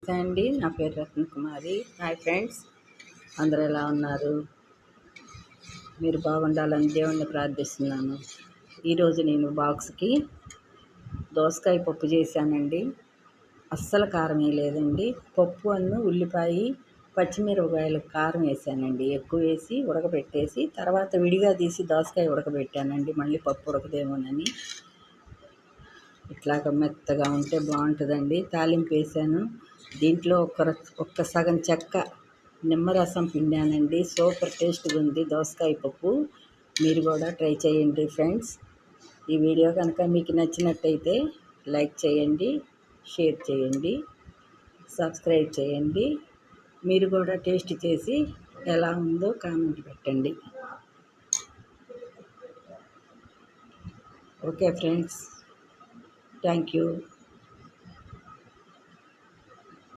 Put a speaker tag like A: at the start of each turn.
A: నమస్తే అండి, నా పేరు రత్నకుమారి. హాయ్ ఫ్రెండ్స్, అందరూ ఎలా ఉన్నారు? మీరు బాగుండాలని దేవుణ్ణి ప్రార్థిస్తున్నాను. ఈరోజు నేను బాక్స్కి దోసకాయ పప్పు చేశానండి. అస్సలు కారం వేయలేదండి. పప్పు ఉల్లిపాయ పచ్చిమిరపకాయలు కారం వేసానండి. ఎక్కువ వేసి ఉడకబెట్టేసి తర్వాత విడిగా తీసి దోసకాయ ఉడకబెట్టానండి. మళ్ళీ పప్పు ఉడకదేమోనని. ఇట్లాగ మెత్తగా ఉంటే బాగుంటుందండి. తాలింపు వేసాను. దీంట్లో ఒక్క సగం చెక్క నిమ్మరసం పిండానండి. సూపర్ టేస్ట్గా ఉంది దోసకాయ పప్పు. మీరు కూడా ట్రై చేయండి ఫ్రెండ్స్. ఈ వీడియో కనుక మీకు నచ్చినట్టయితే లైక్ చేయండి, షేర్ చేయండి, సబ్స్క్రైబ్ చేయండి. మీరు కూడా టేస్ట్ చేసి ఎలా ఉందో కామెంట్ పెట్టండి. Okay friends, thank you.